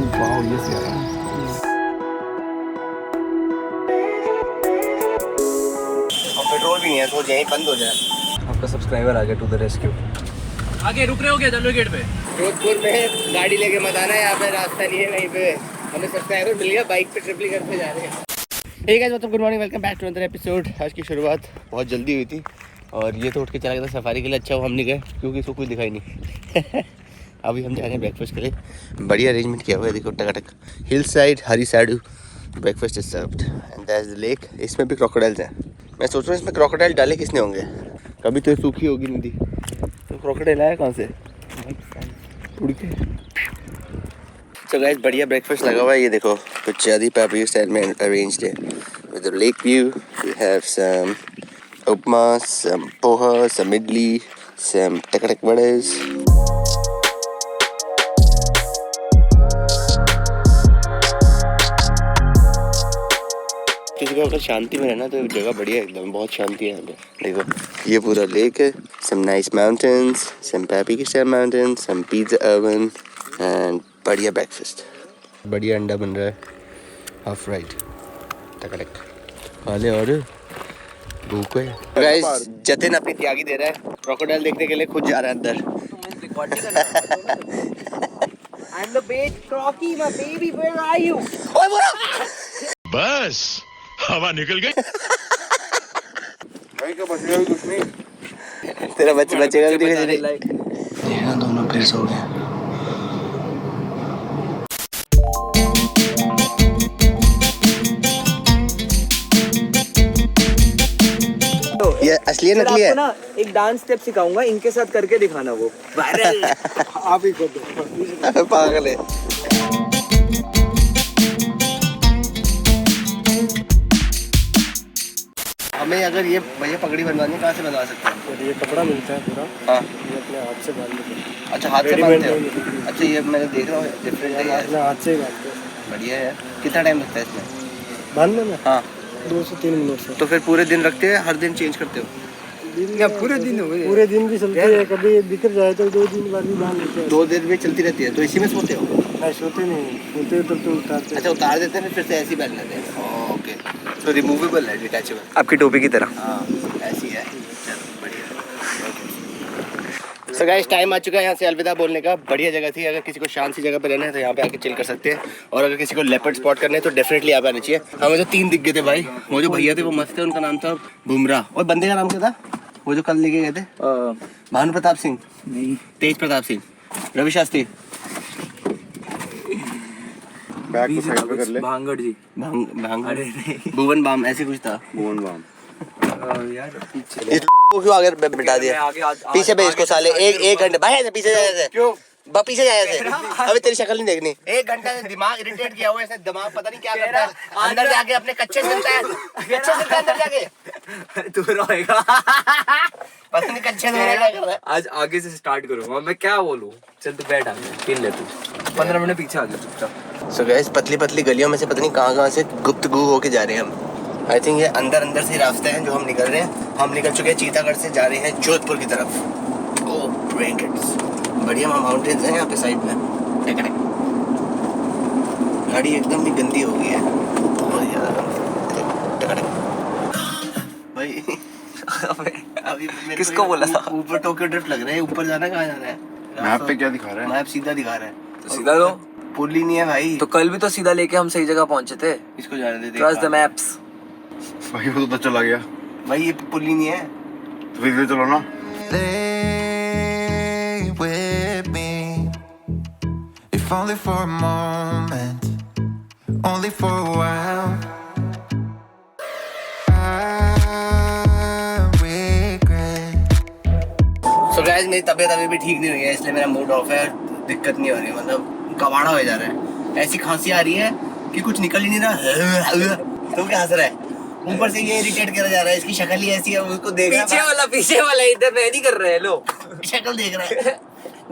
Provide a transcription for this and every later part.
Wow ये सही है। और पेट्रोल भी नहीं है, सोच यहीं बंद हो जाए। आपका सब्सक्राइबर आ गया टू द रेस्क्यू। आगे रुक रहे हो क्या जल्दी गेट पे? जोधपुर में गाड़ी लेके मत आना, यहाँ पे रास्ता नहीं है कहीं पे। हमें सब्सक्राइबर मिल गया, बाइक पे ट्रिपल करते जा रहे हैं। ठीक है मतलब good morning, welcome back to another episode. आज की शुरुआत बहुत जल्दी हुई थी और ये तो उठ के चला गया था सफारी के लिए। अच्छा वो हम नहीं गए क्योंकि इसको कुछ दिखाई नहीं। अभी हम जा रहे हैं ब्रेकफास्ट के लिए। बढ़िया अरेंजमेंट किया हुआ है, देखो टकाटक। हिल साइड हरी side breakfast is served and that is the lake. इसमें भी क्रोकोडाइल्स हैं। मैं सोच रहा हूँ इसमें क्रोकोडाइल डाले किसने होंगे, कभी तो सूखी होगी नदी, तो क्रोकोडाइल आया कहाँ से उड़ के। तो गाइस बढ़िया ब्रेकफास्ट लगा हुआ है, ये देखो कुछ ज़्यादा पैपरी स्टाइल में अरेंज्ड है with lake view. We have some upma, some poha, some idli, some टकटक वड़ेस। किसी को अगर शांति में रहना तो जगह बढ़िया है एकदम, बहुत शांति है यहाँ पे। देखो ये पूरा लेक है, सम नाइस माउंटेन्स, सम पैपरी style mountains, some pizza oven and बढ़िया ब्रेकफास्ट। बढ़िया अंडा बन रहा है हाफ फ्राइड, टकटक खा ले। और भूख है गाइस। जतिन अपनी त्यागी दे रहा है, क्रोकोडाइल देखने के लिए खुद जा रहा है अंदर। I'm the bait Crocky, my baby, where are you? ओए बोला बस हवा निकल गई। भाई का बचेगा भी कुछ नहीं। तेरा बचेगा भी नहीं। देखना दोनों फिर सो गए। ये असली है नकली है? ना एक डांस स्टेप सिखाऊंगा, इनके साथ करके दिखाना वो वायरल। आप ही कर दो। पागल है। हमें अगर ये भैया पगड़ी बनवानी है, कहाँ से बनवा सकते हैं? ये कपड़ा मिलता है पूरा, हाँ ये अपने हाथ से बांध लेते हैं। अच्छा हाथ से बांधते हो? अच्छा ये मैंने देख रहा हूँ डिफरेंट है यार। अपने हाथ से ही बांधते हैं। बढ़िया है। कितना टाइम लगता है इसमें बांधने में? हाँ 2 से 3 मिनट से। तो फिर पूरे दिन रखते हैं, हर दिन चेंज करते हो? या पूरे दिन हो गए? पूरे दिन भी चलती है, कभी बिखर जाए तो 2 दिन बाद भी बांध लेते हैं। 2 दिन में चलती रहती है। तो इसी में सोते हो? नहीं सोते नहीं, सोते तब तो उतारते हैं। अच्छा उतार देते हैं फिर से ऐसे ही पहन लेते हैं। ओके तो रिमूवेबल है, डिटैचेबल। आपकी टोपी की तरह। हाँ ऐसी है। चलो बढ़िया। सो गाइस टाइम आ चुका है यहाँ से अलविदा बोलने का। बढ़िया जगह थी, अगर किसी को शांत सी जगह पे रहना है तो यहाँ पे आके चिल कर सकते हैं। और अगर किसी को लेपर्ड स्पॉट करने हैं तो डेफिनेटली यहाँ पे आना चाहिए। हमें तो 3 दिख गए थे भाई। वो जो भैया थे वो मस्त थे, उनका नाम था बुमराह। और बंदे का नाम क्या था वो जो कल लेके गए थे? भानु प्रताप सिंह नहीं, तेज प्रताप सिंह, रवि शास्त्री, बैग को साइड पे कर ले। भांगड़ जी, भांगड़, भुवन बाम ऐसे कुछ था। भुवन बाम यार पीछे इस को क्यों आगे बिठा दिया? पीछे भेज इसको साले। एक घंटे भाई ऐसे पीछे जाए थे। क्यों पीछे जाए थे? अभी तेरी शक्ल नहीं देखनी। 1 घंटा से दिमाग इरिटेट किया हुआ है, ऐसे दिमाग पता नहीं क्या करता है। अंदर जाके अपने कच्चे सिलता है, कच्चे सिलता है अंदर जाके। तू रहेगा। पता नहीं कच्चे से क्या कर रहा है। आज आगे से स्टार्ट करूंगा मैं, क्या बोलूं? चल तू बैठ, आगे पीन ले तू। 15 मिनट पीछे आ जा चुपचाप। सो गाइस पतली पतली गलियों में से पता नहीं कहाँ से गुप्तगू होके जा रहे हैं हम। आई थिंक ये अंदर से रास्ते हैं जो हम निकल रहे हैं। हम निकल चुके हैं चीतागढ़ से, जा रहे हैं जोधपुर की तरफ। ओह ब्रेकेट्स, बढ़िया माउंटेन्स हैं यहाँ पे साइड में। गाड़ी एकदम ही गंदी हो गई है भाई। अभी किसको बोला था? ऊपर टोक्यो ड्रिफ्ट लग रहा है। ऊपर जाना, कहाँ जाना है? मैप पे क्या दिखा रहा है? मैप सीधा दिखा रहा है। तो सीधा दो। पुल ही नहीं है भाई। तो कल भी तो सीधा लेके हम सही जगह पहुंचे थे। इसको जाने दे। Trust the maps. भाई वो तो चला गया। भाई ये पुल ही नहीं है। तो फिर चलो ना। Stay with me, if only for a moment, only for a while. I regret. So guys मेरी तबीयत अभी भी ठीक नहीं हुई है, इसलिए मेरा मूड ऑफ है। दिक्कत नहीं हो रही, मतलब कबाड़ा हो जा रहा है। ऐसी खांसी आ रही है कि कुछ निकल ही नहीं रहा। तो क्या हंस रहा है? ऊपर से ये इरिटेट करा जा रहा है, इसकी शक्ल ही ऐसी है, उसको देख रहा है। पीछे वाला इधर मैं नहीं कर रहे हैं। लो शक्ल देख रहा है।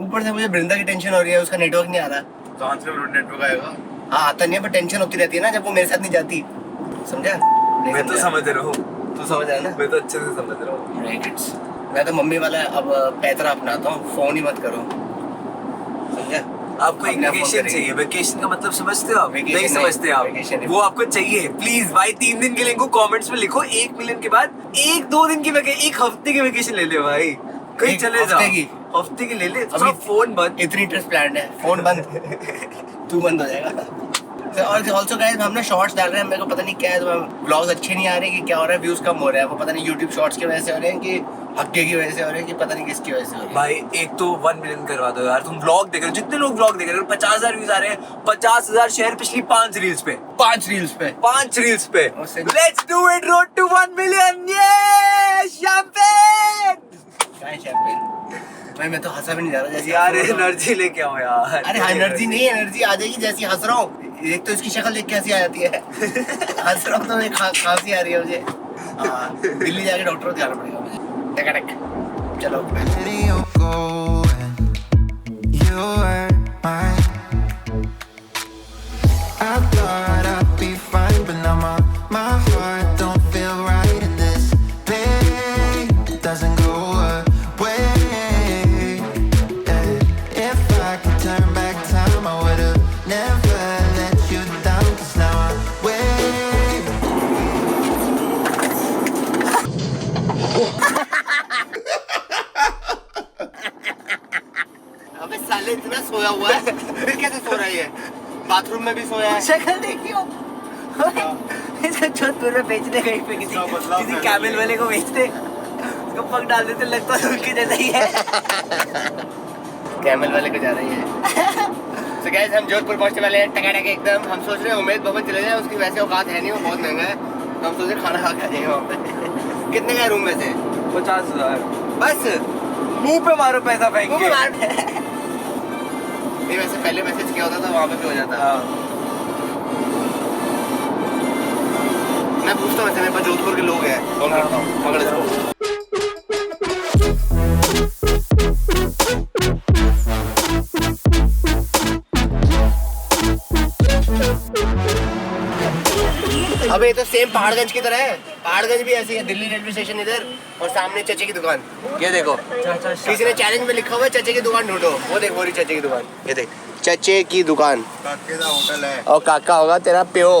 ऊपर से मुझे बृंदा की टेंशन हो रही है, उसका नेटवर्क नहीं आ रहा। कहाँ से नेटवर्क आएगा? हाँ आता नहीं है, पर टेंशन होती रहती है ना जब वो मेरे साथ नहीं जाती। समझा? मैं तो समझ रहा हूँ, तू समझ रहा है ना? मैं तो अच्छे से समझ रहा हूँ। मैं तो मम्मी वाला अब पैतरा अपनाता हूँ, फोन ही मत करो। समझा? आपको एक वेकेशन चाहिए। वेकेशन का मतलब समझते हो आप? Vacation नहीं समझते आप? vacation वो आपको चाहिए। प्लीज भाई 3 दिन के लिए इनको कमेंट्स में लिखो। 1 मिलियन के बाद 1-2 दिन की वेकेशन, 1 हफ्ते की वेकेशन ले ले भाई, कहीं एक चले जाओ। हफ्ते की? हफ्ते की ले ले। अभी फोन बंद। इतनी ट्रिप प्लान है, फोन बंद तू बंद हो जाएगा। और ऑल्सो गाइस हम ना शॉर्ट्स डाल रहे हैं, मेरे को पता नहीं क्या है, तो व्लॉग्स अच्छे नहीं आ रहे कि क्या हो रहा है, व्यूज कम हो रहा है, वो पता नहीं यूट्यूब शॉर्ट्स की वजह से हो रहे हैं कि हक्के की वजह से हो रहे हैं कि पता नहीं किसकी वजह से हो रहे हैं। भाई एक तो 1 मिलियन करवा दो यार। तुम व्लॉग देख रहे हो, जितने लोग व्लॉग देख रहे हो, 50,000 व्यूज आ रहे हैं, 50,000 शेयर पिछली 5 रील्स पे। 5 रील्स पे। 5 रील्स पे। और से- let's do it, road to 1 million. ये शैंपेन क्या है शैंपेन? भाई मैं तो हंसा भी नहीं जा रहा जैसे यार, एनर्जी लेके आओ यार। अरे एनर्जी नहीं, एनर्जी आ जाएगी जैसी हंस रहा हूँ। एक तो इसकी शक्ल देख के हंसी आ जाती है। हंस रहा हूँ तो खांसी आ रही है मुझे। हाँ, दिल्ली जाके डॉक्टर को दिखाना पड़ेगा मुझे। टक चलो। letting you go and you were mine. I thought I'd be fine, but now my heart don't feel right, and this pain doesn't go away. If I could turn back time, I would've never let you down, 'cause now I'm waiting. अबे साले इतना सोया हुआ है, फिर कैसे सो रहा है? Bathroom में भी सोया है। शक्ल देखियो। इसका जोधपुर में बेचने गई पे किसी कैमल वाले को बेचते, उसको पग डाल देते, लगता है उनके जैसा ही है। कैमल वाले को जा रही है। तो गाइस हम जोधपुर पहुंचने वाले हैं टकाटक एकदम। हम सोच रहे हैं उम्मेद भवन चले जाए, उसकी वैसे औकात है नहीं, वो बहुत महंगा है, तो हम सोच रहे खाना खा के आ जाएंगे वहाँ पे। कितने का रूम वैसे? 50,000। बस मुंह पे मारो पैसा फेंक वो के। मार नहीं, वैसे पहले मैसेज किया होता था वहाँ पे भी हो जाता। मैं पूछता हूँ, वैसे मेरे पास जोधपुर के लोग हैं, कॉल करता हूँ, पकड़ इसको। अबे ये तो सेम पहाड़गंज की तरह है। पहाड़गंज भी ऐसी है, दिल्ली रेलवे स्टेशन इधर और सामने चचे की दुकान। ये देखो, किसी ने चैलेंज में लिखा हुआ है चचे की दुकान ढूंढो। वो देख, वो रही चचे की दुकान। ये देख, चचे की दुकान। काकेदा होटल है। और काका होगा तेरा प्यो।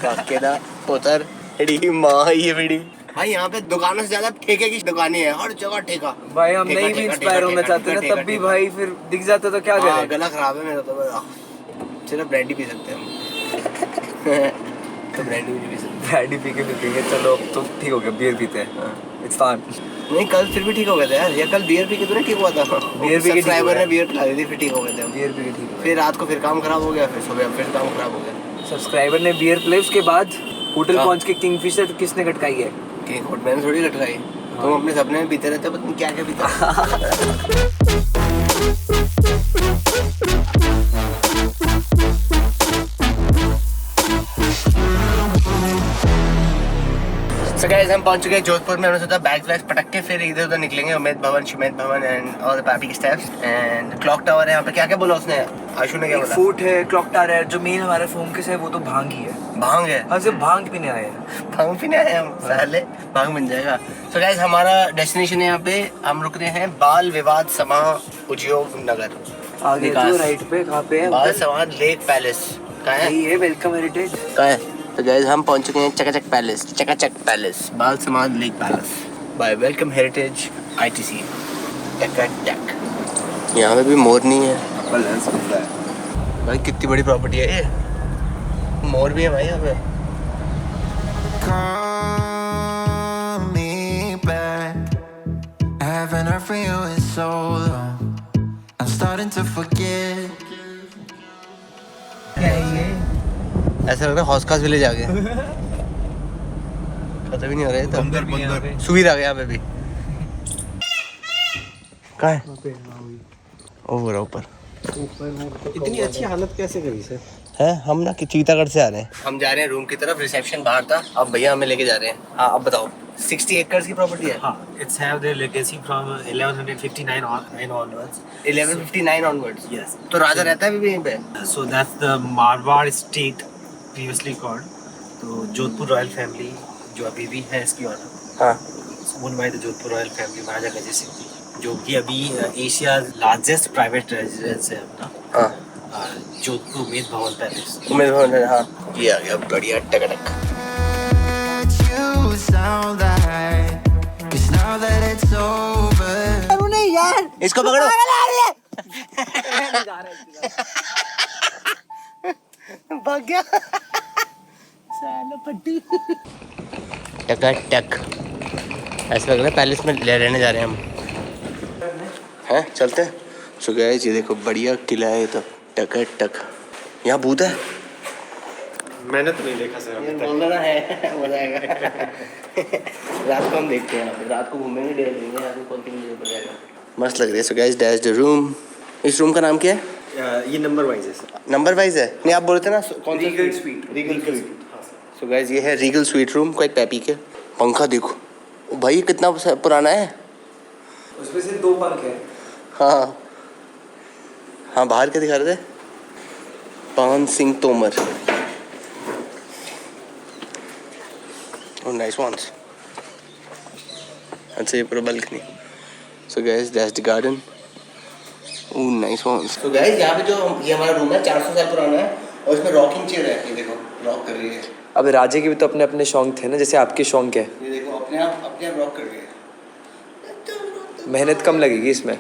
काकेदा पुत्र एडी माँ ये बेड़ी। भाई यहाँ पे दुकानों से ज्यादा ठेके की दुकानें हैं, हर जगह ठेका। भाई हम ठेका, नहीं भी ठेका, इंस्पायर ठेका, होना ठेका, चाहते ना, ठेका, तब भी ठेका। भाई फिर दिख जाता तो क्या हाँ, करें। गला खराब है मेरा तो। सिर्फ ब्रांडी पी सकते हैं हम। तो ब्रांडी भी नहीं पी सकते। ब्रांडी पी के भी पीएंगे। चलो अब तो ठीक हो गया, बियर पीते हैं। It's fine. नहीं, कल फिर भी ठीक हो गए थे यार। या कल बियर पी के तो नहीं ठीक हुआ था? बियर पी के ठीक सब्सक्राइबर हुआ ने है। बियर पिला दी थी, फिर ठीक हो गए थे हम। बियर पी के ठीक हो फिर रात को फिर काम खराब हो गया, फिर सुबह फिर काम खराब हो गया। सब्सक्राइबर ने बियर पिलाई, उसके बाद होटल हाँ। पहुंच के किंगफिशर किसने खटकाई है? कि कोट मैंने थोड़ी लटकाई। तुम अपने सपने में पीते रहते हो, पता नहीं क्या क्या पीते। So guys, हम पहुंच चुके हैं जोधपुर में। हमने सोचा बैग्स वैग्स पटक के फिर इधर उधर निकलेंगे। उम्मेद भवन, शुमेद भवन and all the party steps and clock tower है यहाँ पे। क्या क्या बोला उसने, आशु ने क्या बोला? फूड है, क्लॉक टावर है। जो मेन हमारा फोकस है वो तो भांग ही है। भांग है। हम सिर्फ भांग पीने आए हैं। भांग पीने आए हम, साले भांग बन जाएगा। So guys, हमारा डेस्टिनेशन है यहाँ पे। हम रुक रहे हैं बाल विवाद समा उद्योग नगर। आगे विकास। तो राइट पे कहाँ पे है? बाल समाज लेक पैलेस का है। यही है वेलकम हेरिटेज। का है। तो गाइस हम पहुंच चुके हैं चकाचक पैलेस। चकाचक palace, Bal Samand lake palace by Welcome Heritage ITC. चकाचक। यहाँ पे भी मोर नहीं है भाई। कितनी बड़ी प्रॉपर्टी है ये। मोर भी है भाई यहाँ पे। Call me back. I haven't heard from you in so long. I'm starting to forget. ऐसा लग रहा है हौसखास विलेज आ गया। पता भी नहीं हो रहा है तो बंदर सुविधा आ गया यहाँ पे भी। कहाँ है? ओ वो रहा ऊपर। इतनी अच्छी हालत कैसे करी सर? है हम ना कि चीतागढ़ से आ रहे हैं। हम जा रहे हैं रूम की तरफ। रिसेप्शन बाहर था, अब भैया हमें लेके जा रहे हैं। हाँ अब बताओ। 60 एकर्स की प्रॉपर्टी है। It's have their legacy from 1159 onwards. 1159 onwards. Yes. तो राजा रहता है अभी यहीं पे? So that's the Marwar state previously called. तो जोधपुर रॉयल फैमिली जो अभी भी है इसकी ऑनर, हाँ owned by the Jodhpur royal family Maharaja Gaj Singh ji. जो कि अभी एशिया लार्जेस्ट प्राइवेट रेजिडेंस है अपना, हाँ जोधपुर उम्मीद भवन पैलेस। उम्मीद भवन है, हाँ ये आ गया बढ़िया टक। You sound like, 'cause now that it's over. यार इसको पकड़ो। भाग गया पट्टी। टक ऐसा लग रहा है पैलेस में रहने जा रहे हैं हम। हैं चलते हैं। सो गाइस ये देखो बढ़िया किला है ये तो, टक। यहाँ भूत है। मैंने तो नहीं देखा सर अभी तक। बोल रहा है हो जाएगा। रात को हम देखते हैं यहाँ पे, रात को घूमेंगे डेढ़ लेंगे यहाँ पे, कौन सी मुझे पड़ जाएगा। मस्त लग रही है। सो गाइस दैट्स द रूम। इस रूम का नाम क्या है? ये नंबर वाइज है सर। नंबर वाइज है? नहीं आप बोल रहे थे ना कौन सा? Regal sweet. Regal sweet. So guys ये है रीगल स्वीट रूम। कोई पैपी के पंखा देखो भाई, ये कितना पुराना है। उसमें से 2 पंख है। हाँ बाहर क्या दिखा रहे थे? पवन सिंह तोमर। Nice ones. अच्छा ये पूरा balcony. So guys that's the garden. Oh nice ones. So guys यहाँ पे जो ये हमारा रूम है 400 साल पुराना है और इसमें रॉकिंग चेयर है। ये देखो रॉक कर रही है। अब राजे के भी तो अपने अपने शौक थे ना, जैसे आपके शौक है। ये देखो अपने आप रॉक कर रही है। मेहनत कम लगेगी इसमें।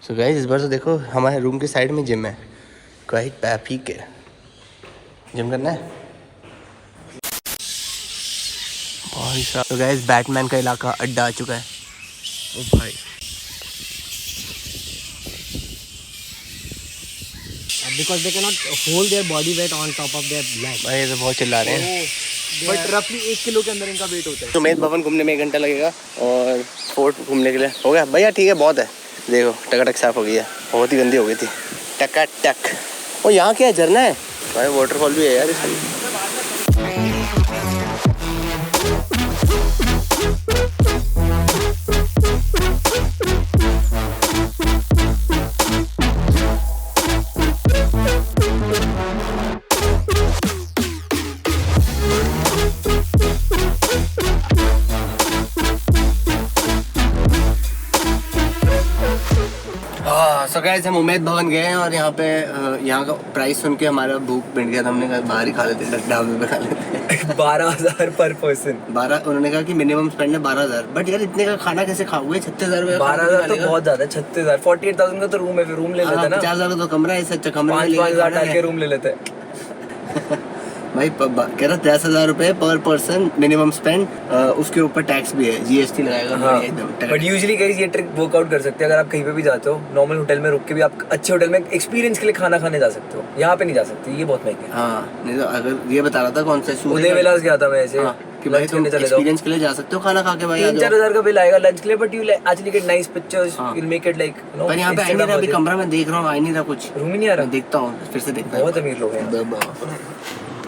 सो गाइस इस बार तो देखो हमारे रूम के साइड में जिम है। क्वाइट पैपी के जिम करना है भाई साहब। तो गाइस बैटमैन का इलाका अड्डा आ चुका है। ओ भाई because they cannot hold their body weight on top of their leg. भाई ये तो बहुत चिल्ला रहे हैं। बट रफली 1 किलो के अंदर इनका वेट होता है। तो उम्मीद भवन घूमने में 1 घंटा लगेगा और फोर्ट घूमने के लिए हो गया भैया। ठीक है बहुत है। देखो टक साफ हो गई है, बहुत ही गंदी हो गई थी। टक और यहाँ क्या है? झरना है भाई, वाटरफॉल भी है यार इसमें। सो गाइस हम उम्मीद भवन गए हैं और यहाँ पे यहाँ का प्राइस सुन के हमारा भूख मिट गया था। हमने कहा बाहर ही खा लेते, ढाबे पे खा लेते। 12,000 पर पर्सन। 12 उन्होंने कहा कि मिनिमम स्पेंड है 12,000। बट यार इतने का खाना कैसे खाओगे? 36,000 रुपये। 12,000 तो बहुत ज्यादा है। 36,000 48,000 का तो रूम है, फिर रूम ले लेते ना। 50,000 का तो कमरा है, इससे अच्छा कमरा 5,000 डाल के रूम ले लेते भाई कह रहा 10,000 रुपये पर पर्सन मिनिमम स्पेंड। उसके ऊपर टैक्स भी है, जीएसटी लगाएगा एकदम। बट यूजुअली गाइस ये ट्रिक वर्कआउट कर सकते हैं। अगर आप कहीं पे भी जाते हो, नॉर्मल होटल में रुक के भी आप अच्छे होटल में एक्सपीरियंस के लिए खाना खाने जा सकते हो। यहाँ पे नहीं जा सकते, ये बहुत महंगे है। हाँ नहीं तो अगर ये बता रहा था कौन सा उदय विलास गया था मैं ऐसे कि भाई तुम एक्सपीरियंस के लिए जा सकते हो खाना खा के भाई। 3-4 का बिल आएगा लंच के लिए, but you actually get nice pictures, you make it like you know. पर यहाँ पे आई नहीं रहा, अभी कमरा में देख रहा हूँ, आई नहीं रहा कुछ, रूम ही नहीं आ रहा। देखता हूँ फिर से देखता हूँ। बहुत अमीर लोग हैं।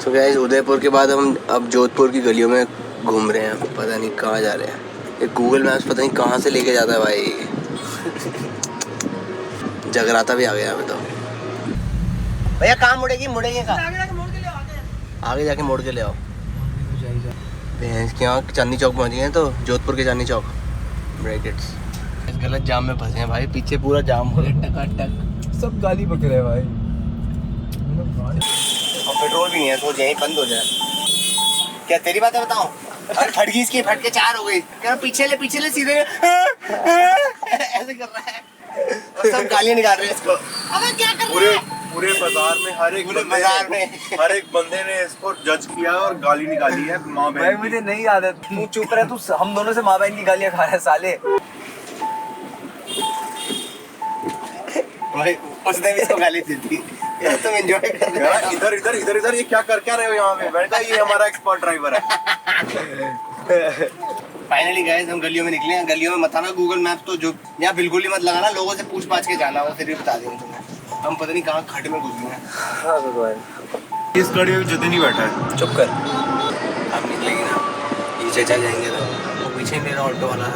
तो गाइस उदयपुर के बाद हम अब जोधपुर की गलियों में घूम रहे हैं। पता नहीं कहाँ जा रहे हैं। ये गूगल मैप्स पता नहीं कहाँ से लेके जाता है भाई। जगराता भी आ गया अभी तो। भैया कहाँ मुड़ेंगे कहाँ? आगे जाके मोड़ के ले आओ। भैंस के यहाँ चांदनी चौक पहुँच गए हैं, तो जोधपुर के चांदनी चौक ब्रैकेट्स। गलत जाम में फंसे हैं भाई, पीछे पूरा जाम हो गया टक। सब गाली बक रहे हैं भाई। और पेट्रोल भी नहीं है, सोच यहीं बंद हो जाए। क्या तेरी बात है बताऊं? फटकी इसकी फटके 4 हो गई। क्या पीछे ले सीधे ऐसे कर रहा है और सब गालियां निकाल रहे हैं इसको। अबे क्या कर रहा है? पूरे बाजार में हर एक बंदे ने इसको जज किया और गाली निकाली है माँ बहन। भाई मुझे नहीं याद है, तू चुप रह। तू हम दोनों से माँ बहन की गालियां खा रहा है साले। भाई उसने भी इसको गाली दी थी। तुम एंजॉय कर रहे हो। इधर ये क्या रहे हो यहाँ पे? बेटा ये हमारा एक्सपर्ट ड्राइवर है। फाइनली गाइस हम गलियों में निकले हैं। गलियों में मत आना गूगल मैप, तो जो यहाँ बिल्कुल ही मत लगाना, लोगों से पूछ पाछ के जाना, वो फिर भी बता देंगे तुम्हें। हम पता नहीं कहाँ खड्ड में घुस गए हैं। हाँ भगवान, इस गाड़ी में जितने नहीं बैठा है। चुप कर। आप निकलेंगे ना, ये चचा जाएंगे तो वो पीछे मेरा ऑटो वाला था।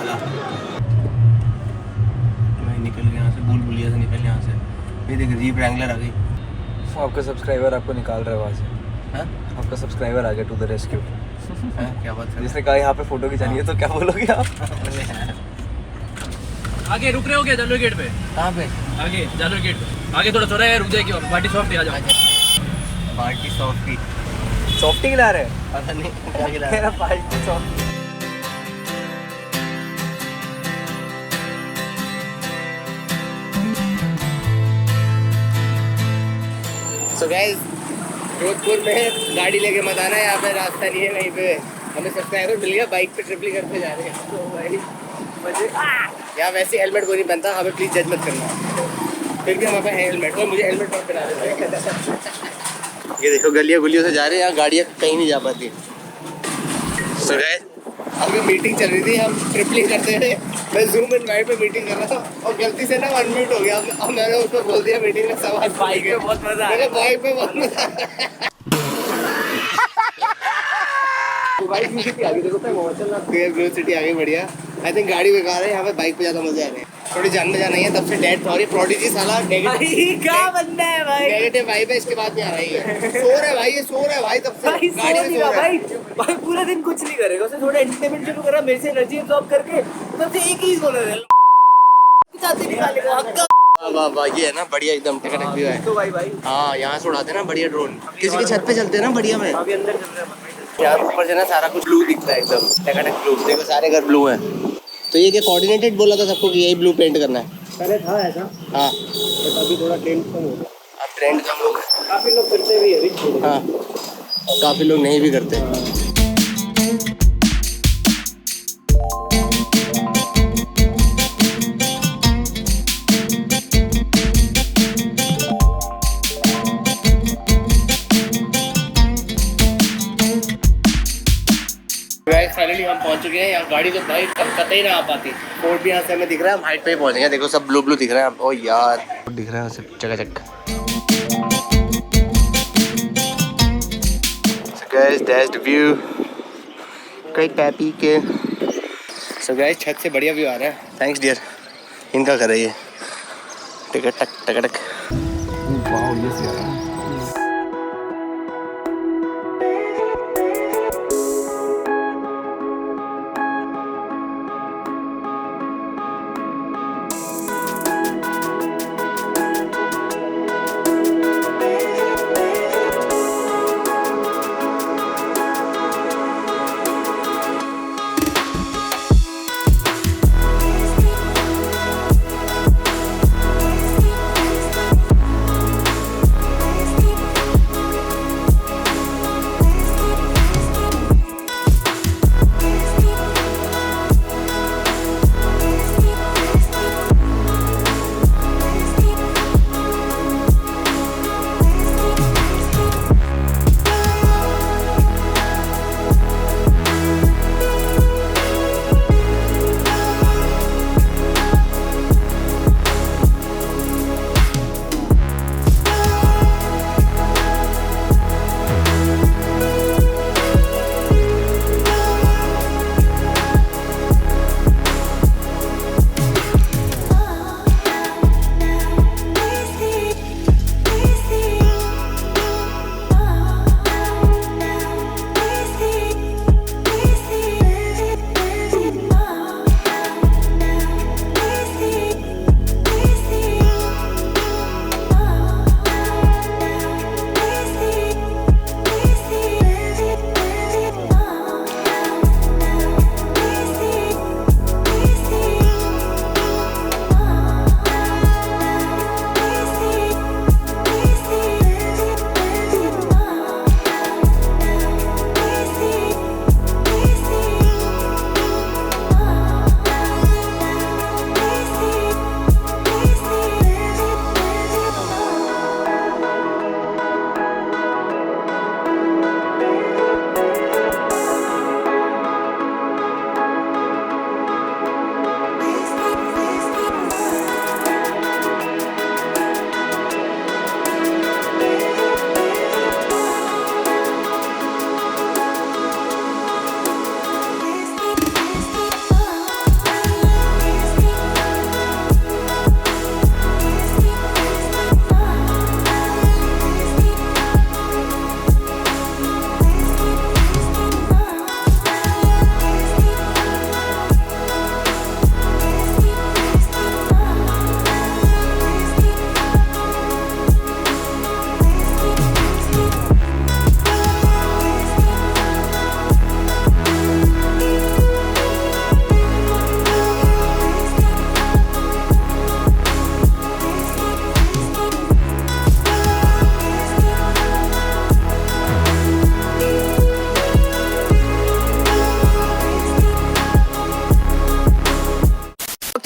मैं निकल गया यहाँ से, भूल से निकल यहाँ से। ये देख जीप रैंगलर आ गई। आपका सब्सक्राइबर आपको निकाल रहा है वहाँ से। हाँ? आपका सब्सक्राइबर आ गया टू द रेस्क्यू। क्या बात कर जिसने कहा यहाँ पे फोटो खिंचानी है तो क्या बोलोगे आप? आगे रुक रहे हो क्या जालो गेट पे? कहाँ पे? आगे जालो गेट पे आगे थोड़ा है, रुक जाएगी और पार्टी सॉफ्ट आ जाओ। पार्टी सॉफ्टी सॉफ्टी खिला रहे हैं? पता नहीं क्या खिला मेरा party softy. So guys, Jodhpur में गाड़ी लेके मत आना, यहाँ पे रास्ता नहीं है कहीं पे। हमें सब्सक्राइबर मिल गया, बाइक पे ट्रिपली करते जा रहे हैं। तो भाई मुझे यहाँ वैसे हेलमेट कोई नहीं पहनता, हमें प्लीज़ जज मत करना। फिर भी हमारे पास हेलमेट, और मुझे हेलमेट मत पहना देते। ये देखो गलियों गुलियों से जा रहे हैं, यहाँ गाड़ियाँ कहीं नहीं जा पाती। सो गाइस, अभी मीटिंग चल रही थी, हम ट्रिपली करते थे। मैं जूम इन वाइड पे मीटिंग कर रहा था और गलती से ना अनम्यूट हो गया। अब मैंने उसको बोल दिया मीटिंग में सवाल। बाइक पे बहुत मजा मेरे बाइक पे बहुत मजा बाइक सिटी आगे देखो, ब्लू सिटी आगे बढ़िया। आई थिंक गाड़ी बेकार है, यहाँ पे बाइक पे ज्यादा मजा आ रहे हैं। थोड़ी जान में जाना है, तब से डेड सॉरी प्रोडिजी साला क्या बंदा है भाई? नेगेटिव वाइब है, इसके बाद में आ रही है। सो रहा है भाई, ये सो रहा है भाई, तब से भाई गाड़ी में सो रहा है। भाई पूरा दिन कुछ नहीं करेगा, उसे थोड़ा एंटरटेनमेंट शुरू करा, मेरे से एनर्जी एब्जॉर्ब करके तब से एक ही बोल रहे हैं चाहते निकालेगा हक्का। वाह वाह, ये है ना बढ़िया एकदम टकटक व्यू है। तो भाई हाँ, यहाँ से उड़ाते हैं ना बढ़िया ड्रोन, किसी की छत पे चलते हैं ना बढ़िया में। अभी अंदर चल रहे हैं यहाँ ऊपर से ना सारा कुछ ब्लू दिखता है एकदम टकाटक ब्लू। देखो सारे घर ब्लू हैं। तो ये क्या कोऑर्डिनेटेड बोला था सबको कि यही ब्लू पेंट करना है? पहले था ऐसा, हाँ, बट अभी थोड़ा ट्रेंड कम हो गया। अब ट्रेंड कम हो गया। काफी लोग करते भी है, हाँ, और काफ़ी लोग नहीं भी करते। फाइनली हम पहुंच चुके हैं यहाँ। गाड़ी तो भाई कतई ना आ पाती। फोर्ट भी यहाँ से हमें दिख रहा है, हम हाइट पे ही पहुंचेंगे। देखो सब ब्लू ब्लू दिख रहा है। ओ यार दिख रहा है सब चकाचक। गाइस दैट्स द व्यू, कई पैपी के। सो गाइस छत से बढ़िया व्यू आ रहा है। थैंक्स डियर, इनका कर रही है टक टक टक।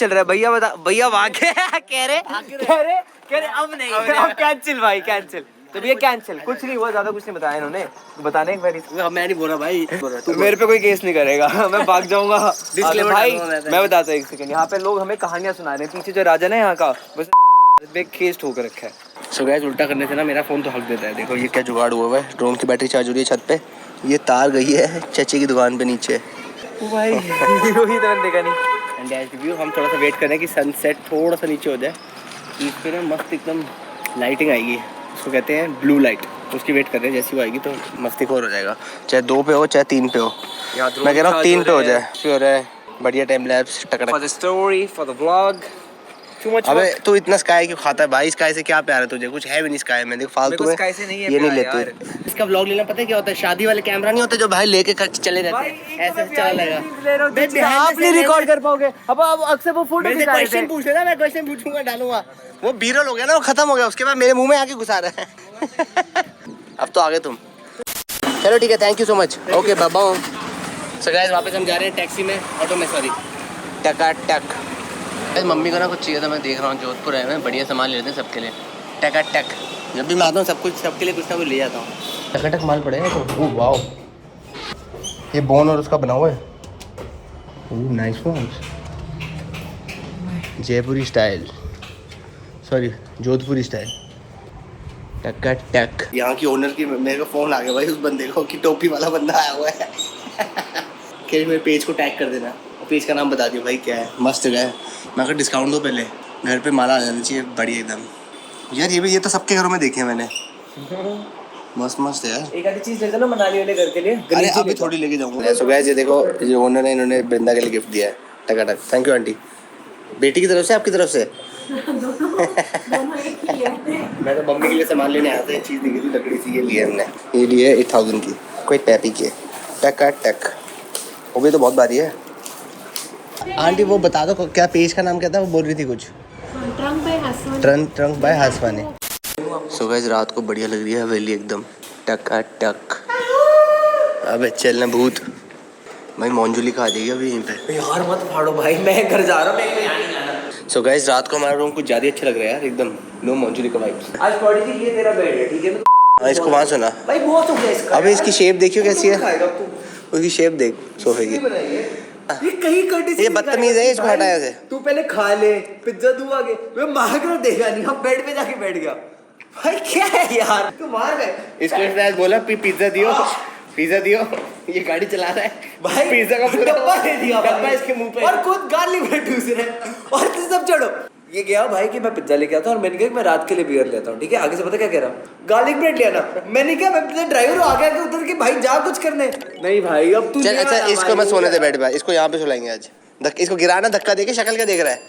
चल रहा है भैया बता भैया वाके कह रहे अब नहीं अब कैंसिल भाई कैंसिल तो भैया कैंसिल कुछ नहीं हुआ ज्यादा कुछ नहीं बताया इन्होंने बताने एक बार मैं नहीं बोल रहा भाई, तो मेरे पे कोई केस नहीं करेगा मैं भाग जाऊंगा भाई मैं बताता हूँ एक सेकंड यहाँ पे लोग हमें कहानियां सुना रहे हैं पीछे जो राजा ना यहाँ का बस पे केस ठोक रखा है सो गाइस उल्टा करने से ना मेरा फोन तो हक देता है। देखो ये क्या जुगाड़ हुआ है, ड्रोन की बैटरी चार्ज हो रही है छत पे, ये तार गई है चाचे की दुकान पे नीचे। भाई रोहित मैंने देखा नहीं एंड एज व्यू हम थोड़ा सा वेट कर रहे हैं कि सनसेट थोड़ा सा नीचे हो जाए, इस पे ना मस्त एकदम लाइटिंग आएगी, उसको कहते हैं ब्लू लाइट, उसकी वेट कर रहे हैं, जैसी वो आएगी तो मस्ती खोर हो जाएगा, चाहे 2 पे हो चाहे 3 पे हो। मैं कह रहा हूँ 3 पे हो जाए, हो रहा है बढ़िया टाइम लैप्स टकटक। For the story for the vlog too much. अबे तू इतना स्काई क्यों खाता है भाई, स्काई से क्या प्यार है तुझे, कुछ है भी नहीं स्काई में, देख फालतू में स्काई से नहीं है ये नहीं प्यार लेते। इसका व्लॉग लेना पता है क्या होता है, शादी वाले कैमरा नहीं होते जो भाई लेके चले रहते हैं, ऐसे चला लगेगा आप नहीं रिकॉर्ड कर पाओगे। अब अक्सर वो फोटो मेरे क्वेश्चन पूछ लेना, मैं क्वेश्चन पूछूंगा डालूंगा, वो बीरल हो गया ना, वो खत्म हो गया, उसके बाद मेरे मुंह में आके घुसा रहा है। अब तो आगे तुम, चलो ठीक है, thank you so much, okay Baba. So guys वापस हम जा रहे हैं टैक्सी में, ऑटो में सॉरी, टक। मम्मी को ना कुछ चाहिए था, मैं देख रहा हूँ जोधपुर है मैं बढ़िया सामान लेते हैं सबके लिए, टक। जब भी मैं आता हूँ सब कुछ सबके लिए कुछ ना कुछ ले जाता हूँ। टक माल पड़ेगा तो ओह वाओ, ये बोन और उसका बना हुआ है, ओह नाइस वन, जयपुरी स्टाइल, सॉरी जोधपुरी स्टाइल, टक। यहाँ की ओनर की मेरे को फ़ोन आ गया भाई उस बंदे को कि टोपी वाला बंदा आया हुआ है। कि मेरे पेज को टैग कर देना, पेज का नाम बता दियो भाई क्या है, मस्त जगह है। मैं अगर डिस्काउंट दो पहले, घर पे माला आ जाना चाहिए बढ़िया एकदम। यार ये तो सबके घरों में देखे हैं मैंने, मस्त है यार। एक आधी चीज ले लो मनाली वाले घर के लिए, अरे अभी थोड़ी लेके जाऊंगा। सो गाइस ये देखो जो ओनर है, इन्होंने वृंदा के लिए गिफ्ट दिया है, टक। थैंक यू आंटी, बेटी की तरफ से आपकी तरफ से। मैं तो मम्मी के लिए सामान लेने आया था, एक चीज़ दिखी थी लकड़ी सी, ये लिए हमने, ये लिए 8000 की, कोई पैपी की, टक। वो भी तो बहुत भारी है। आंटी वो बता दो क्या पेज का नाम क्या था, वो बोल रही थी कुछ, trunk bye Haswani. So guys रात को बढ़िया लग रही है हवेली एकदम, टक। अबे चलना भूत भाई, मौंजुली खा देगी अभी यहीं पे। यार मत फाड़ो भाई, मैं घर जा रहा हूँ, मैं यहाँ नहीं जाना। सो गाइस रात को हमारा रूम कुछ ज़्यादा अच्छा लग रहा है यार, एकदम नो मौंजुली का वाइब्स। आज पॉडी जी ये तेरा बेड है ठीक है, हाँ इसको वहाँ सुना भाई बहुत हो गया इसका। अबे इसकी शेप देखियो कैसी है, उसकी शेप देख सोफे की, ये कहीं कटी ये बदतमीज है, इसको हटाया से। तू पहले खा ले, पिज्जा तू आगे, मैं मांग रहा देखा नहीं, हम बेड पे जाके बैठ गया। भाई क्या है यार, तू मार गए इसको शायद बोला पिज्जा दियो, ये गाड़ी चला रहा है भाई, पिज्जा का डब्बा दे दिया डब्बा इसके मुंह पे, और खुद गाली में ठूस रहे, और तू सब छोड़ो। ये गया भाई कि मैं पिज्जा लेके आता हूँ और मैंने कहा मैं रात के लिए बियर लेता हूँ, ठीक है। आगे से पता क्या कह रहा हूँ, गार्लिक ब्रेड लेना। मैंने कहा मैं पिज्जा ड्राइवर हूँ, आगे आके उतर के भाई जा कुछ करने। नहीं भाई अब तू चल अच्छा इसको मैं सोने दे बैठ भाई, इसको यहाँ पे सुलाएंगे आज, इसको गिराना, धक्का देके शक्ल क्या देख रहा है।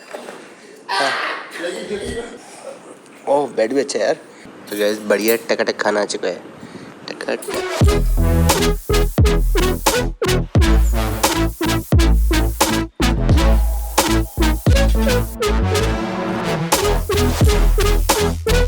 ओह बेड भी अच्छा है यार। तो गाइस बढ़िया टक खाना आ चुका है, टक।